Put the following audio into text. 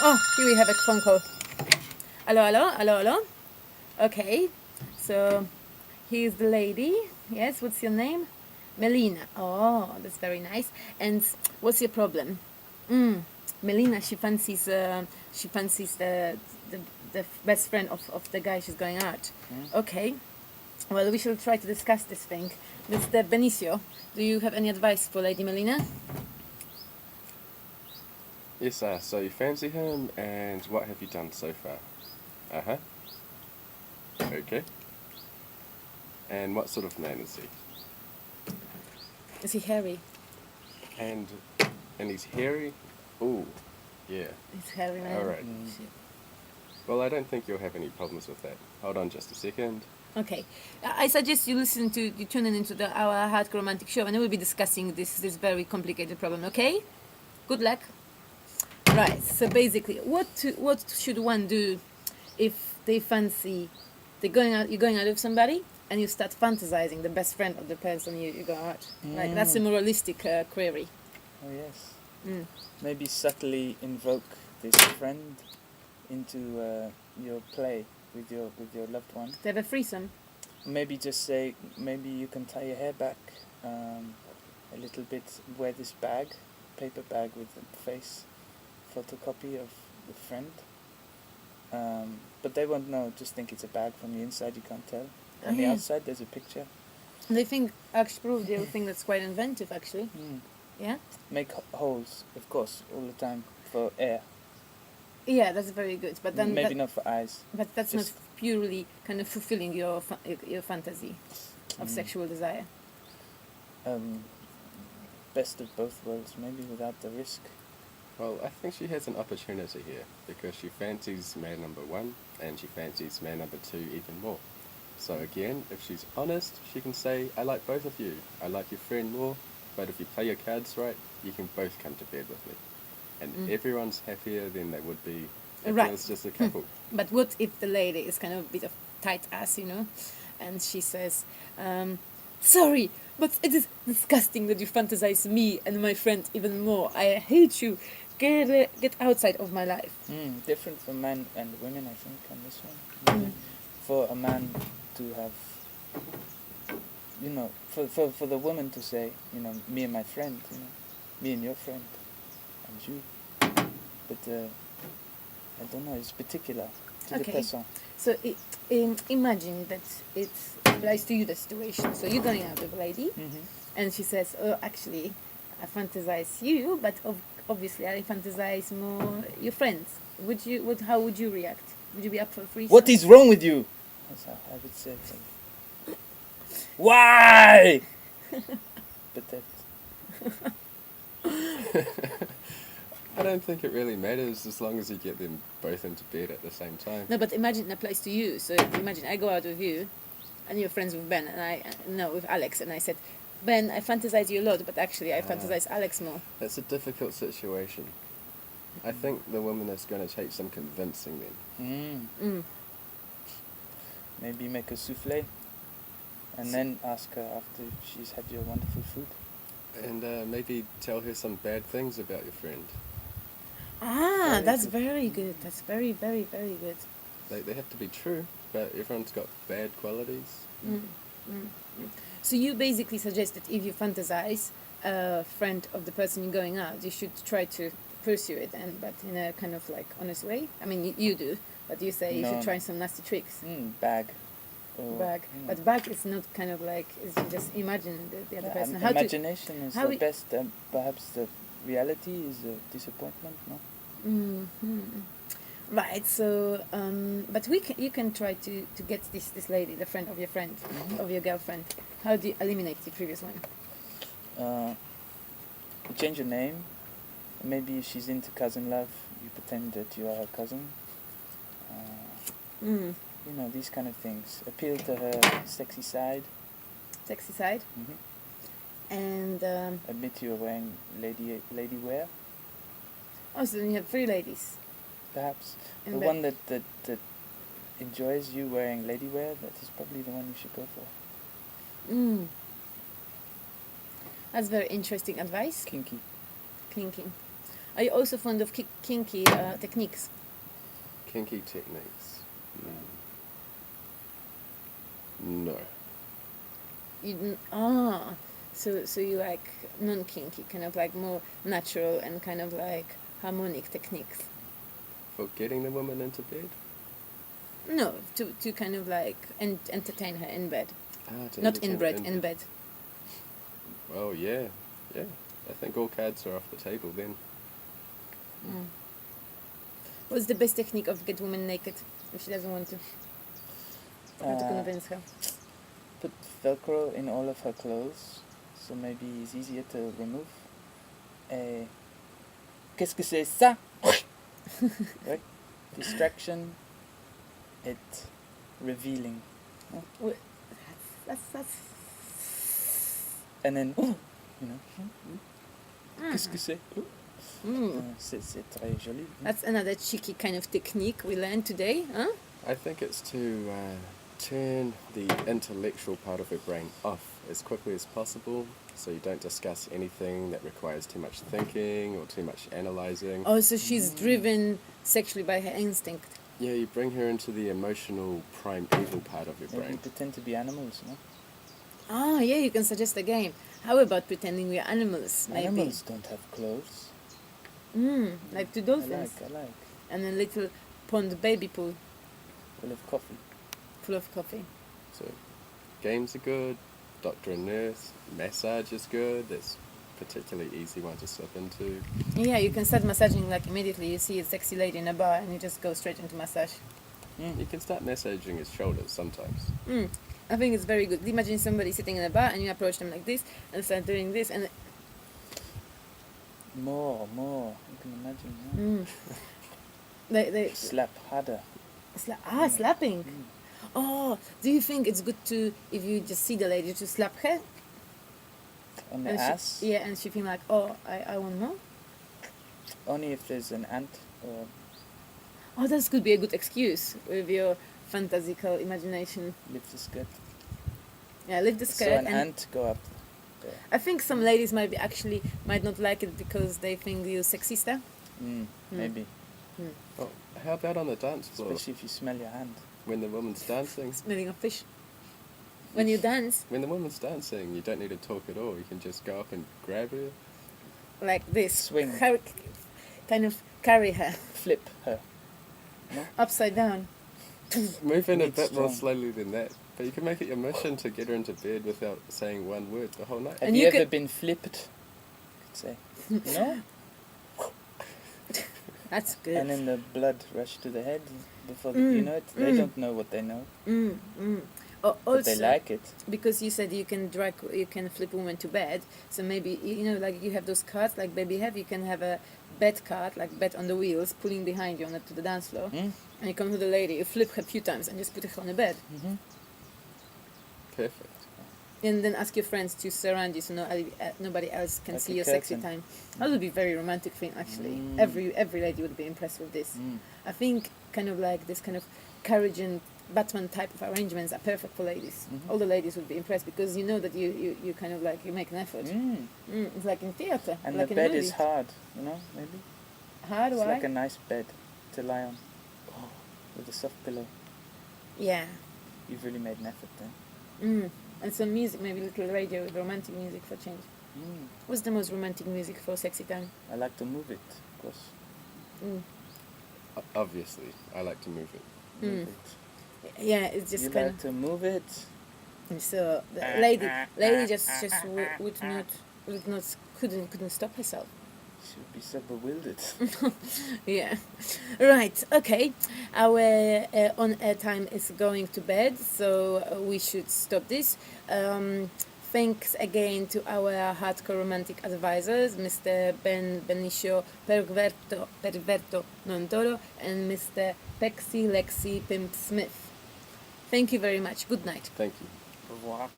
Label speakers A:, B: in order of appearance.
A: Oh, here we have a phone call. Hello, hello, hello, hello. Okay, so here's the lady. Yes, what's your name? Melina. Oh, that's very nice. And what's your problem? Melina, she fancies the best friend of the guy she's going out. Okay. Well, we shall try to discuss this thing. Mr. Benicio, do you have any advice for Lady Melina?
B: Yes, so you fancy him, and what have you done so far? Uh-huh. Okay. And what sort of man is he?
A: Is he hairy?
B: And he's hairy? Ooh, yeah.
A: He's hairy, man.
B: Alright.
A: Shit.
B: Well, I don't think you'll have any problems with that. Hold on just a second.
A: Okay, I suggest you tune in into our hardcore romantic show, and we'll be discussing this very complicated problem. Okay, good luck. Right. So basically, what should one do if they fancy you're going out with somebody, and you start fantasizing the best friend of the person you go out. Like that's a moralistic query.
C: Oh yes.
A: Mm.
C: Maybe subtly invoke this friend into your play with your loved one.
A: They have a threesome.
C: Maybe just say, maybe you can tie your hair back a little bit. Wear this bag, paper bag with a face photocopy of the friend. But they won't know. Just think it's a bag. From the inside, you can't tell. On the outside, there's a picture.
A: They think actually they'll think that's quite inventive, actually. Yeah.
C: Make holes, of course, all the time for air.
A: Yeah, that's very good. But then
C: Maybe not for eyes.
A: But that's
C: Just
A: not purely kind of fulfilling your fantasy of sexual desire.
C: Best of both worlds, maybe without the risk.
B: Well, I think she has an opportunity here, because she fancies man number 1, and she fancies man number 2 even more. So again, if she's honest, she can say, I like both of you. I like your friend more, but if you play your cards right, you can both come to bed with me. And everyone's happier than they would be if
A: Right.
B: it was just a couple.
A: But what if the lady is kind of a bit of tight ass, and she says, sorry, but it is disgusting that you fantasize me and my friend even more. I hate you. Get outside of my life.
C: Different for men and women, I think, on this one. For a man to have, for the woman to say, me and my friend, me and your friend, and you. But I don't know, it's particular to the person.
A: So imagine that it applies to you, the situation. So you're going out with a lady, and she says, oh, actually, I fantasize you, but obviously I fantasize more your friends. How would you react? Would you be up for free?
C: What is wrong with you? That's how I would say it. Why? But that.
B: I don't think it really matters as long as you get them both into bed at the same time.
A: No, but imagine it applies to you. So imagine I go out with you, and you're friends with Ben, and with Alex, and I said, Ben, I fantasize you a lot, but actually I fantasize Alex more.
B: That's a difficult situation. I think the woman is going to take some convincing then.
C: Maybe make a souffle, and then ask her after she's had your wonderful food.
B: And maybe tell her some bad things about your friend.
A: That's very good. That's very, very, very good.
B: They have to be true, but everyone's got bad qualities.
A: So you basically suggest that if you fantasize a friend of the person you're going out, you should try to pursue it, but in a kind of like honest way. I mean, you do, but you say you should try some nasty tricks.
C: Bag.
A: Bag. But bag is not kind of like, it's just imagine the other person.
C: Imagination is the best. Perhaps the reality is a disappointment, no?
A: Right, so, but you can try to get this lady, the friend of your friend, of your girlfriend. How do you eliminate the previous one?
C: You change your name. Maybe if she's into cousin love, you pretend that you are her cousin. These kind of things. Appeal to her sexy side.
A: Sexy side? And...
C: admit you're wearing lady wear.
A: Oh, so then you have 3 ladies.
C: Perhaps. The one that enjoys you wearing lady wear, that is probably the one you should go for.
A: That's very interesting advice.
C: Kinky.
A: Clinking. Are you also fond of kinky techniques?
B: Kinky techniques. No.
A: So you like non-kinky, kind of like more natural and kind of like harmonic techniques.
B: For getting the woman into bed?
A: No, to kind of like entertain her in bed.
B: Not
A: in bed, in bed.
B: Well, yeah. I think all cards are off the table then.
A: What's the best technique of get woman naked if she doesn't want to? How to convince her?
C: Put Velcro in all of her clothes, so maybe it's easier to remove. Qu'est-ce que c'est ça? Right? Distraction. It revealing.
A: Well, that's
C: And then, you know. Qu'est-ce que c'est? C'est très joli.
A: That's another cheeky kind of technique we learned today, huh?
B: I think it's to turn the intellectual part of her brain off as quickly as possible, so you don't discuss anything that requires too much thinking or too much analysing.
A: Oh, so she's driven sexually by her instinct.
B: Yeah, you bring her into the emotional primeval part of your
C: Maybe
B: brain.
C: pretend to be animals, no?
A: Ah, yeah, you can suggest a game. How about pretending we're animals, maybe?
C: Animals don't have clothes.
A: Like two dolphins.
C: I like.
A: And a little pond baby pool
C: Full of coffee.
A: full of coffee.
B: So, games are good, doctor and nurse, massage is good, that's particularly easy one to slip into.
A: Yeah, you can start massaging like immediately. You see a sexy lady in a bar and you just go straight into massage.
B: You can start massaging his shoulders sometimes.
A: I think it's very good. Imagine somebody sitting in a bar and you approach them like this and start doing this and
C: More. You can imagine.
A: they
C: Slap harder.
A: slapping. Oh, do you think it's good to, if you just see the lady, to slap her?
C: On the
A: And
C: ass.
A: and she feel like, oh, I want more?
C: Only if there's an ant or
A: Oh, that could be a good excuse with your fantastical imagination.
C: lift the skirt.
A: Yeah, lift the
C: So
A: skirt
C: an ant go up there.
A: I think some ladies might not like it because they think you're sexista.
C: Maybe.
B: Oh, how about on the dance floor?
C: Especially if you smell your hand.
B: When the woman's dancing?
A: Smelling of fish. When you dance,
B: When the woman's dancing, you don't need to talk at all. You can just go up and grab her.
A: like this.
C: Swing.
A: Kind of carry her
C: Flip her.
A: upside down.
B: Move in a
C: It's
B: bit more
C: strong.
B: slowly than that. But you can make it your mission to get her into bed without saying one word the whole night.
C: Have
A: And
C: you
A: you
C: ever
A: could-
C: been flipped? Could say. No?
A: That's good.
C: And then the blood rushed to the head before you know it. They don't know what they know.
A: Oh,
C: But they
A: also,
C: like it.
A: because you said you can flip a woman to bed, so maybe like you have those carts like baby have. You can have a bed cart, like bed on the wheels, pulling behind you to the dance floor, and you come to the lady, you flip her a few times, and just put her on the bed,
B: Perfect.
A: and then ask your friends to surround you so nobody else can
C: Like
A: see
C: a
A: your sexy
C: curtain.
A: time. That would be very romantic thing, actually. Every lady would be impressed with this. I think kind of like this kind of courage and Batman type of arrangements are perfect for ladies. All the ladies would be impressed because you know that you kind of like you make an effort. It's like in theater,
C: And
A: like
C: the
A: in a
C: bed
A: movie.
C: is hard, maybe.
A: Hard,
C: It's
A: why?
C: like a nice bed to lie on. With a soft pillow.
A: Yeah.
C: You've really made an effort then.
A: And some music, maybe little radio with romantic music for change. What's the most romantic music for sexy time?
C: I like to move it, of course.
B: Obviously, I like to move it.
C: Move it.
A: Yeah, it's just
C: You
A: kind
C: like to move it.
A: of. So the lady just couldn't stop herself.
C: She would be so bewildered.
A: Yeah. Right. Okay. Our on-air time is going to bed, so we should stop this. Thanks again to our hardcore romantic advisors, Mr. Benicio, Perverto, Non-Toro, and Mr. Pegsy Legsy Pimp Smith. Thank you very much. Good night.
B: Thank you.
C: Au revoir.